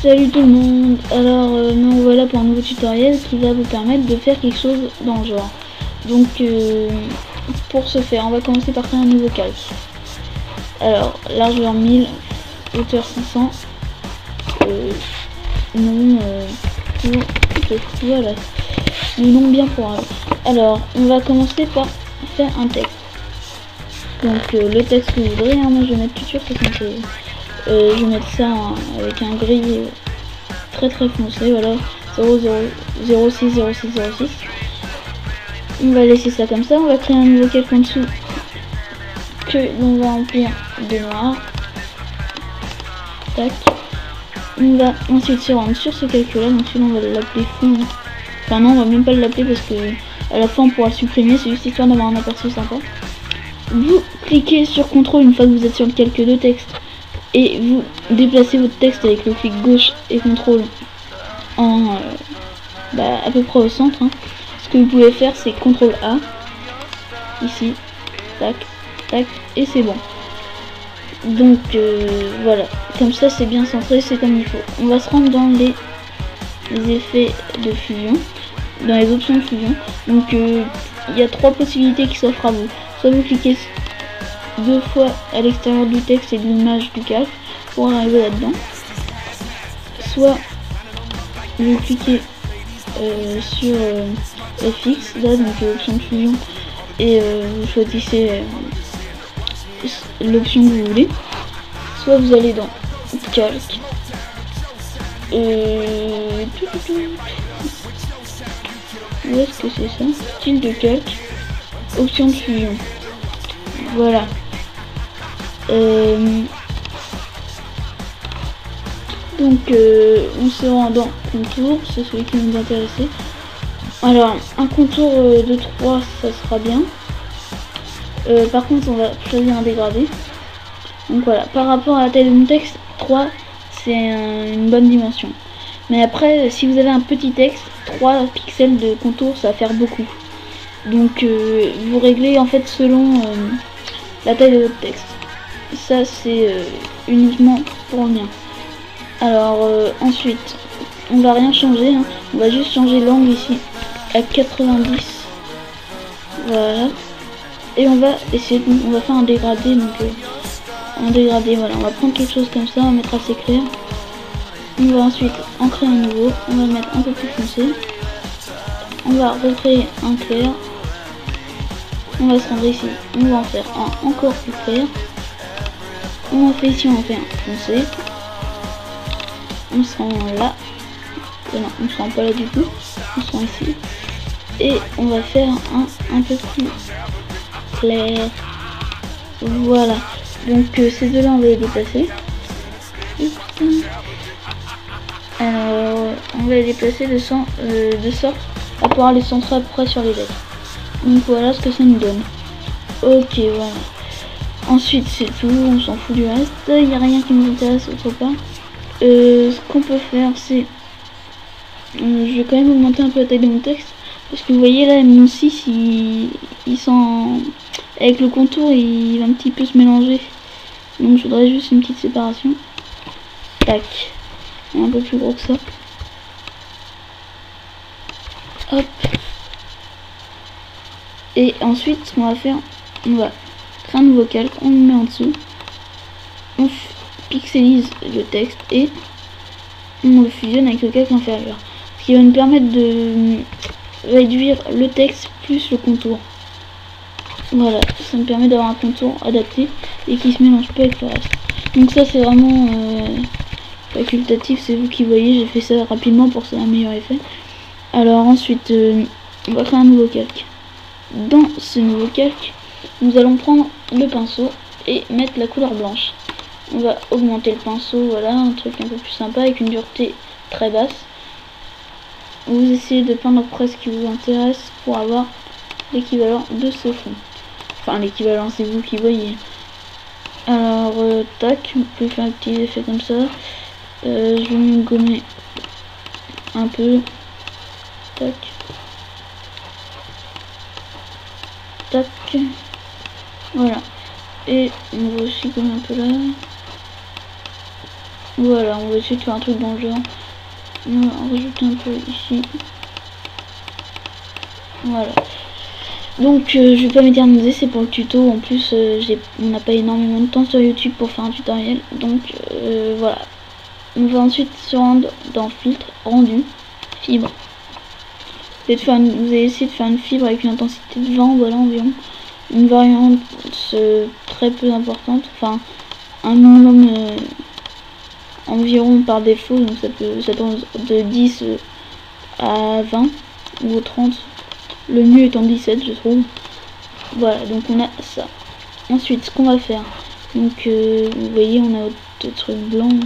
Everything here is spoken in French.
Salut tout le monde. Alors nous voilà pour un nouveau tutoriel qui va vous permettre de faire quelque chose dans le genre. Donc pour ce faire, on va commencer par créer un nouveau calque. Alors largeur 1000, hauteur 600, nom voilà, le nom bien pour un. Alors on va commencer par faire un texte. Donc le texte que vous voudrez, hein, moi je vais mettre Culture 76. Je vais mettre ça avec un gris très foncé, voilà, 00060606. On va laisser ça comme ça, on va créer un nouveau calque en dessous que l'on va remplir de noir. Tac. On va ensuite se rendre sur ce calque là, donc celui-là on va l'appeler fond. Enfin non, on va même pas l'appeler parce que à la fin on pourra le supprimer, c'est juste histoire d'avoir un aperçu sympa. Vous cliquez sur CTRL une fois que vous êtes sur le calque de texte et vous déplacez votre texte avec le clic gauche et CTRL en à peu près au centre. Hein. Ce que vous pouvez faire, c'est CTRL A ici, tac, tac, et c'est bon. Donc voilà, comme ça c'est bien centré, c'est comme il faut. On va se rendre dans les effets de fusion, dans les options de fusion. Donc il y a trois possibilités qui s'offrent à vous. Soit vous cliquez deux fois à l'extérieur du texte et de l'image du calque pour arriver là-dedans. Soit vous cliquez sur FX, là donc l'option de fusion, et vous choisissez l'option que vous voulez. Soit vous allez dans calque, où est-ce que c'est ça, style de calque, option de fusion, voilà. Donc on se rend dans contour, c'est celui qui nous intéresse. Alors un contour de 3 ça sera bien. Par contre on va choisir un dégradé. Donc voilà, par rapport à la taille de mon texte, 3 c'est une bonne dimension. Mais après si vous avez un petit texte, 3 pixels de contour ça va faire beaucoup. Donc vous réglez en fait selon la taille de votre texte. Ça c'est uniquement pour le mien. Alors ensuite on va rien changer, hein. On va juste changer l'angle ici à 90, voilà, et on va essayer on va faire un dégradé. Donc un dégradé, voilà, on va prendre quelque chose comme ça, on va mettre assez clair. On va ensuite en créer un nouveau, on va le mettre un peu plus foncé, on va recréer un clair, on va se rendre ici, on va en faire un encore plus clair, on en fait ici, on en fait un foncé. On se rend là, non, on se rend pas là du tout, on se rend ici, et on va faire un peu plus clair, voilà. Donc ces deux là on va les déplacer. Alors on va les déplacer de sorte à pouvoir les centrer à peu près sur les lettres. Donc voilà ce que ça nous donne. Ok, voilà. Ensuite c'est tout, on s'en fout du reste, il n'y a rien qui nous intéresse autre part. Ce qu'on peut faire, c'est je vais quand même augmenter un peu la taille de mon texte parce que vous voyez là mon 6 il sent avec le contour, il va un petit peu se mélanger, donc je voudrais juste une petite séparation. Tac, un peu plus gros que ça. Hop, et ensuite ce qu'on va faire, on va créer un nouveau calque, on le met en dessous, on pixelise le texte et on le fusionne avec le calque inférieur, ce qui va nous permettre de réduire le texte plus le contour. Voilà, ça me permet d'avoir un contour adapté et qui se mélange pas avec le reste. Donc ça c'est vraiment facultatif, c'est vous qui voyez, j'ai fait ça rapidement pour ça un meilleur effet. Alors ensuite on va créer un nouveau calque. Dans ce nouveau calque nous allons prendre le pinceau et mettre la couleur blanche. On va augmenter le pinceau, voilà, un truc un peu plus sympa avec une dureté très basse. Vous essayez de peindre près ce qui vous intéresse pour avoir l'équivalent de ce fond. Enfin l'équivalent c'est vous qui voyez. Alors tac, vous pouvez faire un petit effet comme ça. Je vais me gommer un peu. Tac. Tac. Voilà. Et on va aussi gommer un peu là. Voilà, on va essayer de faire un truc dans le genre. On va en rajouter un peu ici. Voilà. Donc je vais pas m'éterniser, c'est pour le tuto. En plus on n'a pas énormément de temps sur YouTube pour faire un tutoriel. Donc voilà. On va ensuite se rendre dans filtre, rendu, fibre. Vous allez essayer de faire une fibre avec une intensité de 20, voilà environ. Une variante très peu importante, enfin un minimum environ par défaut, donc ça peut de 10 à 20 ou 30. Le mieux étant 17 je trouve. Voilà, donc on a ça. Ensuite ce qu'on va faire, donc vous voyez on a des trucs blancs.